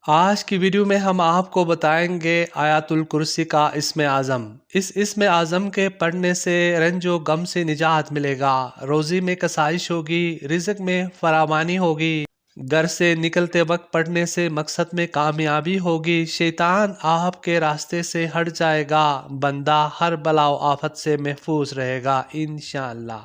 آج کی ویڈیو میں ہم آپ کو بتائیں گے آیت الکرسی کا اسم اعظم۔ اس اسم اعظم کے پڑھنے سے رنج و غم سے نجات ملے گا، روزی میں کسائش ہوگی، رزق میں فراوانی ہوگی، گھر سے نکلتے وقت پڑھنے سے مقصد میں کامیابی ہوگی، شیطان آپ کے راستے سے ہٹ جائے گا، بندہ ہر بلا و آفت سے محفوظ رہے گا انشاءاللہ۔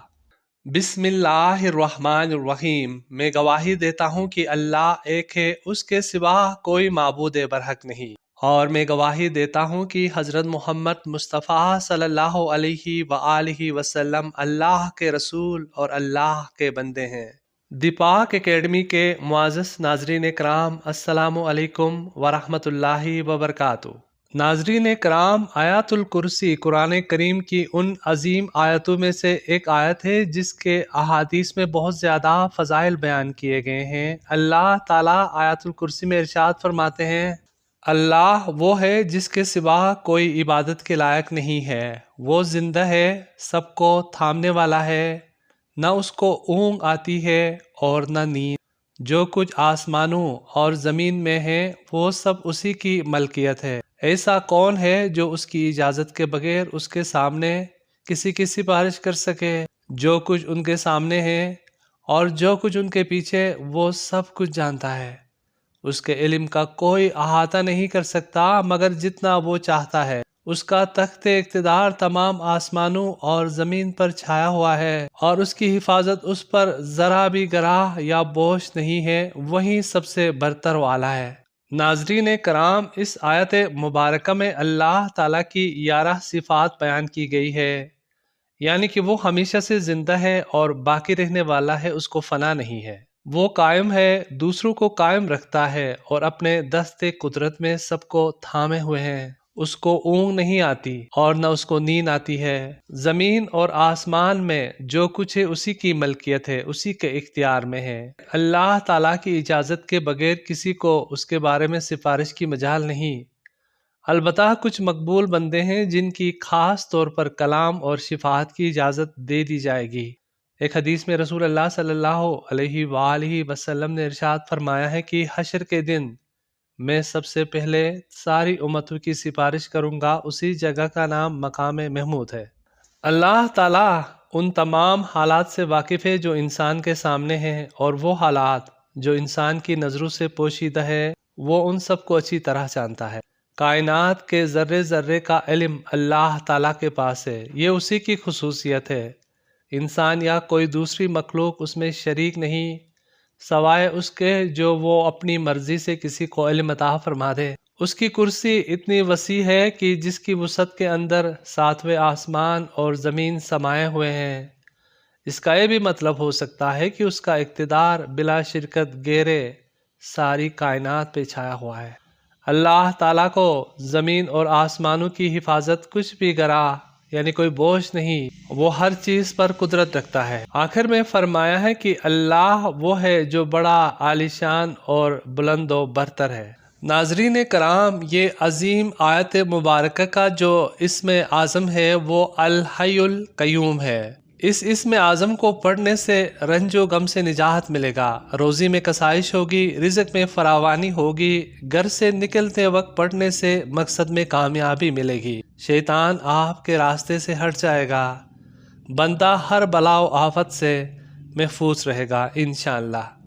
بسم اللہ الرحمن الرحیم۔ میں گواہی دیتا ہوں کہ اللہ ایک ہے، اس کے سوا کوئی معبود برحق نہیں، اور میں گواہی دیتا ہوں کہ حضرت محمد مصطفیٰ صلی اللہ علیہ وآلہ وسلم اللہ کے رسول اور اللہ کے بندے ہیں۔ دی پاک اکیڈمی کے معزز ناظرین کرام، السلام علیکم ورحمۃ اللہ وبرکاتہ۔ ناظرین کرام، آیت الکرسی قرآن کریم کی ان عظیم آیتوں میں سے ایک آیت ہے جس کے احادیث میں بہت زیادہ فضائل بیان کیے گئے ہیں۔ اللہ تعالیٰ آیت الکرسی میں ارشاد فرماتے ہیں، اللہ وہ ہے جس کے سوا کوئی عبادت کے لائق نہیں ہے، وہ زندہ ہے، سب کو تھامنے والا ہے، نہ اس کو اونگ آتی ہے اور نہ نیند، جو کچھ آسمانوں اور زمین میں ہے وہ سب اسی کی ملکیت ہے۔ ایسا کون ہے جو اس کی اجازت کے بغیر اس کے سامنے کسی کی سفارش کر سکے؟ جو کچھ ان کے سامنے ہے اور جو کچھ ان کے پیچھے، وہ سب کچھ جانتا ہے۔ اس کے علم کا کوئی احاطہ نہیں کر سکتا مگر جتنا وہ چاہتا ہے۔ اس کا تخت اقتدار تمام آسمانوں اور زمین پر چھایا ہوا ہے، اور اس کی حفاظت اس پر ذرا بھی گراہ یا بوجھ نہیں ہے، وہی سب سے برتر والا ہے۔ ناظرین کرام، اس آیت مبارکہ میں اللہ تعالیٰ کی 11 صفات بیان کی گئی ہے، یعنی کہ وہ ہمیشہ سے زندہ ہے اور باقی رہنے والا ہے، اس کو فنا نہیں ہے۔ وہ قائم ہے، دوسروں کو قائم رکھتا ہے اور اپنے دست قدرت میں سب کو تھامے ہوئے ہیں۔ اس کو اونگ نہیں آتی اور نہ اس کو نیند آتی ہے۔ زمین اور آسمان میں جو کچھ ہے اسی کی ملکیت ہے، اسی کے اختیار میں ہے۔ اللہ تعالیٰ کی اجازت کے بغیر کسی کو اس کے بارے میں سفارش کی مجال نہیں۔ البتہ کچھ مقبول بندے ہیں جن کی خاص طور پر کلام اور شفاعت کی اجازت دے دی جائے گی۔ ایک حدیث میں رسول اللہ صلی اللہ علیہ وآلہ وسلم نے ارشاد فرمایا ہے کہ حشر کے دن میں سب سے پہلے ساری امتوں کی سفارش کروں گا، اسی جگہ کا نام مقام محمود ہے۔ اللہ تعالیٰ ان تمام حالات سے واقف ہے جو انسان کے سامنے ہیں، اور وہ حالات جو انسان کی نظروں سے پوشیدہ ہے وہ ان سب کو اچھی طرح جانتا ہے۔ کائنات کے ذرے ذرے کا علم اللہ تعالیٰ کے پاس ہے، یہ اسی کی خصوصیت ہے۔ انسان یا کوئی دوسری مخلوق اس میں شریک نہیں، سوائے اس کے جو وہ اپنی مرضی سے کسی کو علم عطا فرما دے۔ اس کی کرسی اتنی وسیع ہے کہ جس کی وسعت کے اندر 7ویں آسمان اور زمین سمائے ہوئے ہیں۔ اس کا یہ بھی مطلب ہو سکتا ہے کہ اس کا اقتدار بلا شرکت گہرے ساری کائنات پہ چھایا ہوا ہے۔ اللہ تعالیٰ کو زمین اور آسمانوں کی حفاظت کچھ بھی گرا یعنی کوئی بوجھ نہیں، وہ ہر چیز پر قدرت رکھتا ہے۔ آخر میں فرمایا ہے کہ اللہ وہ ہے جو بڑا عالیشان اور بلند و برتر ہے۔ ناظرین کرام، یہ عظیم آیت مبارکہ کا جو اسم اعظم ہے وہ الحی القیوم ہے۔ اس اسم اعظم کو پڑھنے سے رنج و غم سے نجات ملے گا، روزی میں کسائش ہوگی، رزق میں فراوانی ہوگی، گھر سے نکلتے وقت پڑھنے سے مقصد میں کامیابی ملے گی، شیطان آپ کے راستے سے ہٹ جائے گا، بندہ ہر بلا و آفت سے محفوظ رہے گا انشاءاللہ۔